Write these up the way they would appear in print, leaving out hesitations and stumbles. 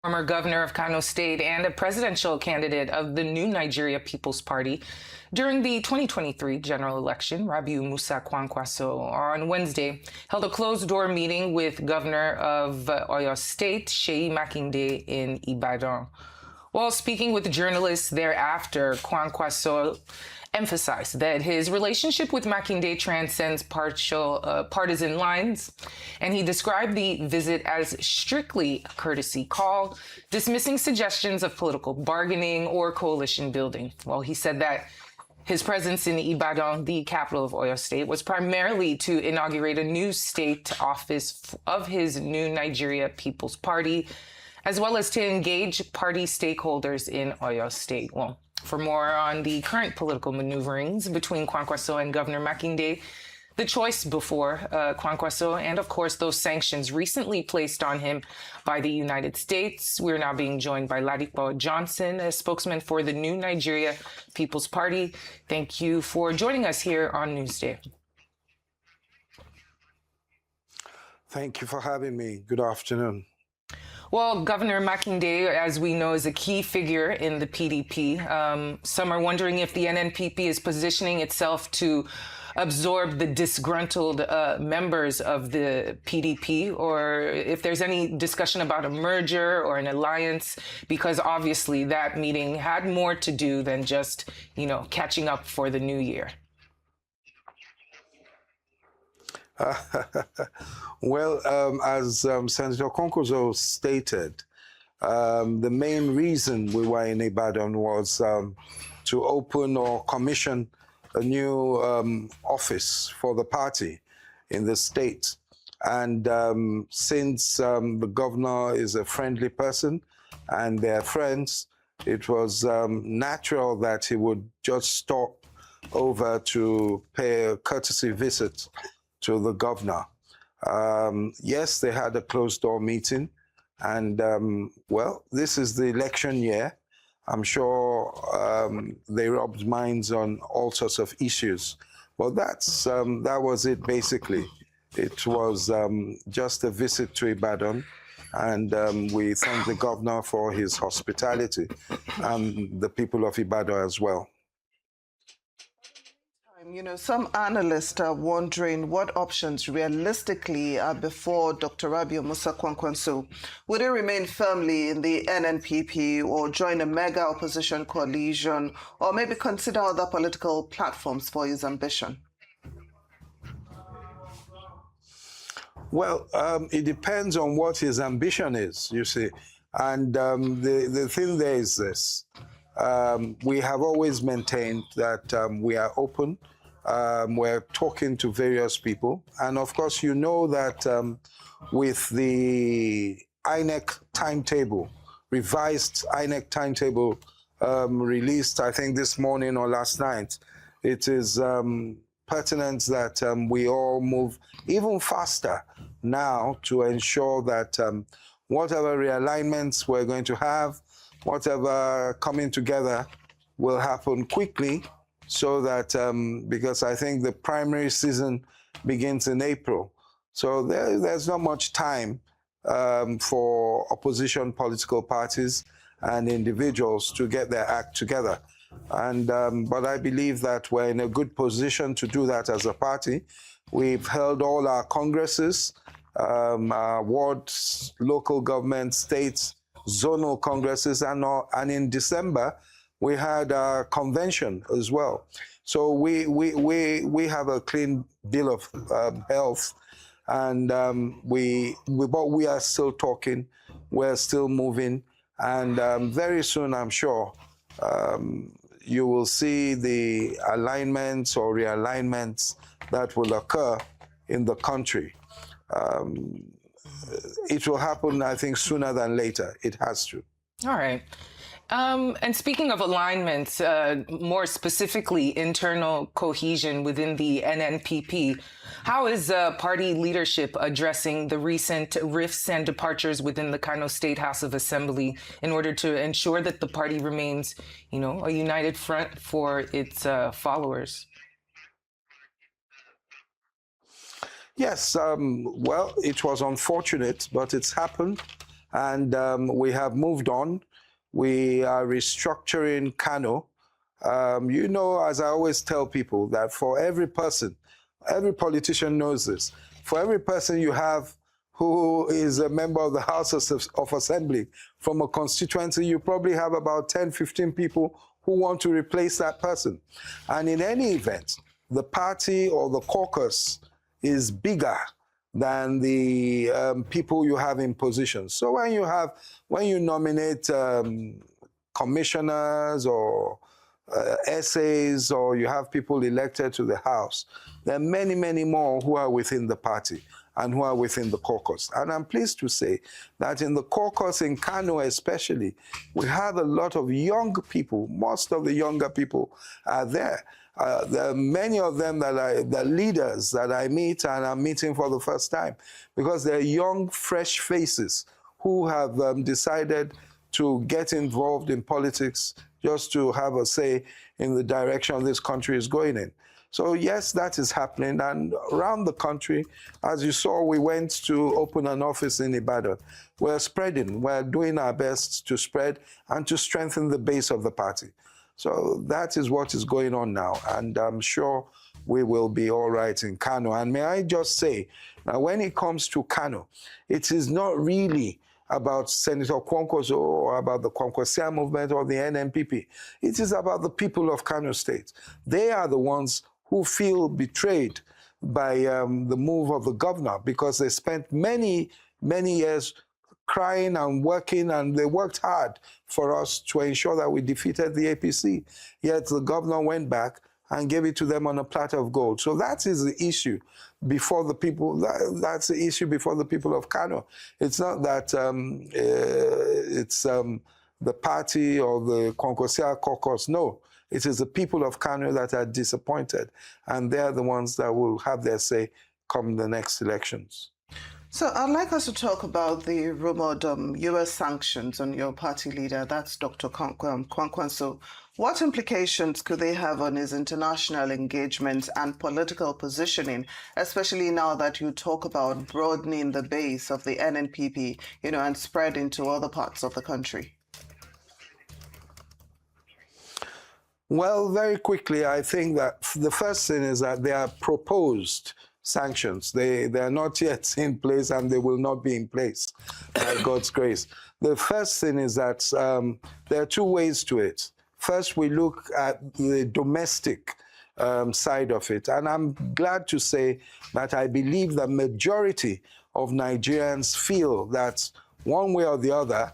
Former governor of Kano State and a presidential candidate of the New Nigeria People's Party. During the 2023 general election, Rabiu Musa Kwankwaso on Wednesday held a closed-door meeting with Governor of Oyo State, Seyi Makinde, in Ibadan. While speaking with journalists thereafter, Kwankwaso emphasized that his relationship with Makinde transcends partisan lines, and he described the visit as strictly a courtesy call, dismissing suggestions of political bargaining or coalition building. Well, he said that his presence in Ibadan, the capital of Oyo State, was primarily to inaugurate a new state office of his New Nigeria People's Party, as well as to engage party stakeholders in Oyo State. Well, for more on the current political maneuverings between Kwankwaso and Governor Makinde, the choice before Kwankwaso, and of course those sanctions recently placed on him by the United States, we're now being joined by Ladipo Johnson, a spokesman for the New Nigeria People's Party. Thank you for joining us here on Newsday. Thank you for having me. Good afternoon. Well, Governor Makinde, as we know, is a key figure in the PDP. Some are wondering if the NNPP is positioning itself to absorb the disgruntled members of the PDP, or if there's any discussion about a merger or an alliance, because obviously that meeting had more to do than just, catching up for the new year. Well, as Senator Kwankwaso stated, the main reason we were in Ibadan was to open or commission a new office for the party in the state. And since the governor is a friendly person and they're friends, it was natural that he would just stop over to pay a courtesy visit to the governor. Yes, they had a closed-door meeting, and well, this is the election year. I'm sure they rubbed minds on all sorts of issues. Well, that was it basically. It was just a visit to Ibadan, and we thank the governor for his hospitality and the people of Ibadan as well. Some analysts are wondering what options realistically are before Dr. Rabiu Musa Kwankwaso. Would he remain firmly in the NNPP or join a mega opposition coalition, or maybe consider other political platforms for his ambition? Well, it depends on what his ambition is, you see. And the thing there is this. We have always maintained that we are open. We're talking to various people. And of course, you know that with the INEC timetable, revised INEC timetable released, I think this morning or last night, it is pertinent that we all move even faster now to ensure that whatever realignments we're going to have, whatever coming together will happen quickly, so that, because I think the primary season begins in April. So there's not much time for opposition political parties and individuals to get their act together. And but I believe that we're in a good position to do that as a party. We've held all our congresses, our wards, local government, states, zonal congresses, and in December, we had a convention as well. So we have a clean bill of health, and but we are still talking, we're still moving, and very soon, I'm sure, you will see the alignments or realignments that will occur in the country. It will happen, I think, sooner than later. It has to. All right. And speaking of alignments, more specifically internal cohesion within the NNPP, how is party leadership addressing the recent rifts and departures within the Kano State House of Assembly in order to ensure that the party remains, a united front for its followers? Yes, well, it was unfortunate, but it's happened. And we have moved on. We are restructuring Kano. You know, as I always tell people, that for every person, every politician knows this, for every person you have who is a member of the House of Assembly from a constituency, you probably have about 10, 15 people who want to replace that person. And in any event, the party or the caucus is bigger than the people you have in positions. So when you nominate commissioners or essays, or you have people elected to the House, there are many, many more who are within the party and who are within the caucus. And I'm pleased to say that in the caucus in Kano especially, we have a lot of young people. Most of the younger people are there. There are many of them that are the leaders that I meet and I'm meeting for the first time, because they're young, fresh faces who have decided to get involved in politics just to have a say in the direction this country is going in. So yes, that is happening. And around the country, as you saw, we went to open an office in Ibadan. We're spreading, we're doing our best to spread and to strengthen the base of the party. So that is what is going on now. And I'm sure we will be all right in Kano. And may I just say, now when it comes to Kano, it is not really about Senator Kwankwaso or about the Kwankwaso movement or the NNPP. It is about the people of Kano State. They are the ones who feel betrayed by the move of the governor, because they spent many, many years crying and working, and they worked hard for us to ensure that we defeated the APC. Yet the governor went back and gave it to them on a platter of gold. So that is the issue before the people. That's the issue before the people of Kano. It's not that it's the party or the Kwankwaso caucus. No, it is the people of Kano that are disappointed, and they're the ones that will have their say come the next elections. So I'd like us to talk about the rumored U.S. sanctions on your party leader, that's Dr. Kwankwaso. What implications could they have on his international engagements and political positioning, especially now that you talk about broadening the base of the NNPP, and spread into other parts of the country? Well, very quickly, I think that the first thing is that they are proposed sanctions. They are not yet in place, and they will not be in place by God's grace. The first thing is that there are two ways to it. First, we look at the domestic side of it, and I'm glad to say that I believe the majority of Nigerians feel that one way or the other,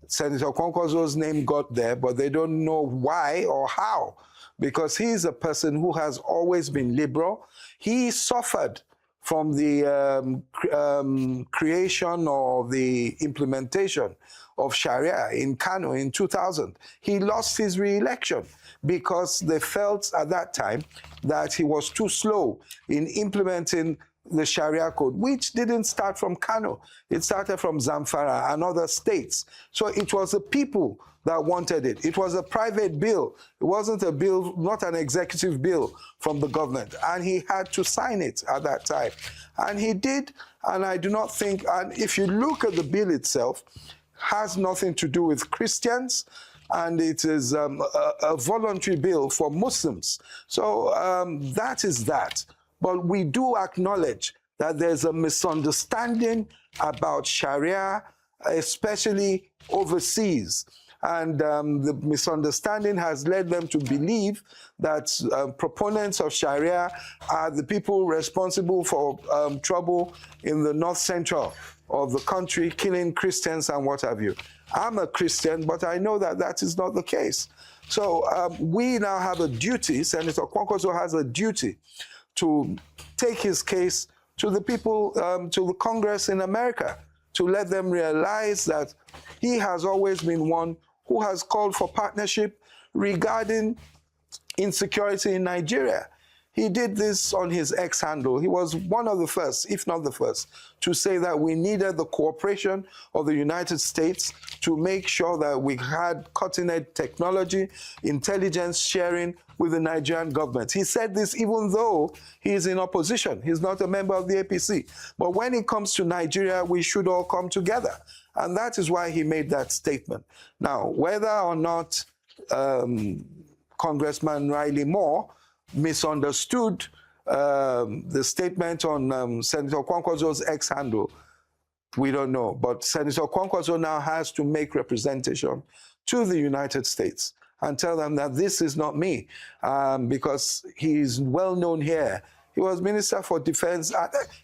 Senator Kwankwaso's name got there, but they don't know why or how, because he's a person who has always been liberal. He suffered from the creation or the implementation of Sharia in Kano in 2000. He lost his re-election because they felt at that time that he was too slow in implementing the Sharia code, which didn't start from Kano. It started from Zamfara and other states. So it was the people that wanted it. It was a private bill. It wasn't a bill, not an executive bill from the government. And he had to sign it at that time. And he did, and I do not think, and if you look at the bill itself, has nothing to do with Christians, and it is a voluntary bill for Muslims. So that is that. But we do acknowledge that there's a misunderstanding about Sharia, especially overseas. And the misunderstanding has led them to believe that proponents of Sharia are the people responsible for trouble in the north central of the country, killing Christians and what have you. I'm a Christian, but I know that that is not the case. So we now have a duty, Senator Kwankwaso has a duty to take his case to the people, to the Congress in America, to let them realize that he has always been one who has called for partnership regarding insecurity in Nigeria. He did this on his X handle. He was one of the first, if not the first, to say that we needed the cooperation of the United States to make sure that we had cutting-edge technology, intelligence sharing with the Nigerian government. He said this even though he is in opposition. He's not a member of the APC. But when it comes to Nigeria, we should all come together. And that is why he made that statement. Now, whether or not Congressman Riley Moore misunderstood the statement on Senator Kwankwaso's X handle, we don't know. But Senator Kwankwaso now has to make representation to the United States and tell them that this is not me, because he's well known here. He was Minister for Defense.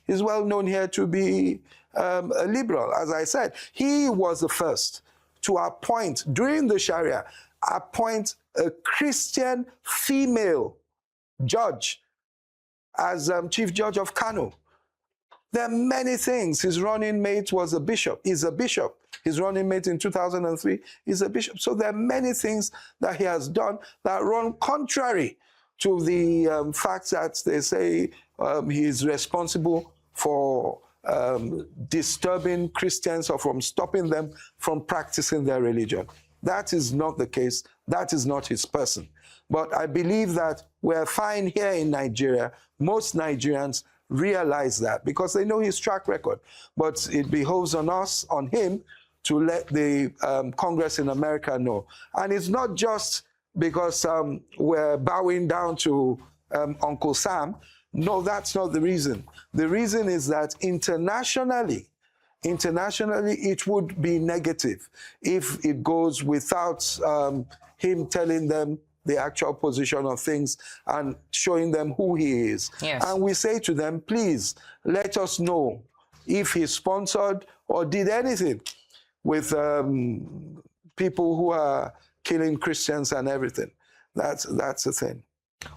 He's well known here to be a liberal, as I said. He was the first to appoint, during the Sharia, appoint a Christian female judge as Chief Judge of Kano. There are many things. His running mate was a bishop. He's a bishop. His running mate in 2003 is a bishop. So there are many things that he has done that run contrary to the fact that they say he is responsible for disturbing Christians or from stopping them from practicing their religion. That is not the case. That is not his person. But I believe that we're fine here in Nigeria. Most Nigerians realize that because they know his track record. But it behoves on us, on him, to let the Congress in America know. And it's not just because we're bowing down to Uncle Sam. No, that's not the reason. The reason is that internationally, it would be negative if it goes without him telling them the actual position of things and showing them who he is. Yes. And we say to them, please, let us know if he sponsored or did anything with people who are killing Christians and everything. That's the thing.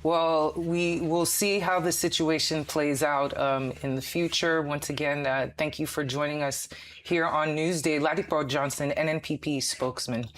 Well, we will see how the situation plays out in the future. Once again, thank you for joining us here on Newsday. Ladipo Johnson, NNPP spokesman.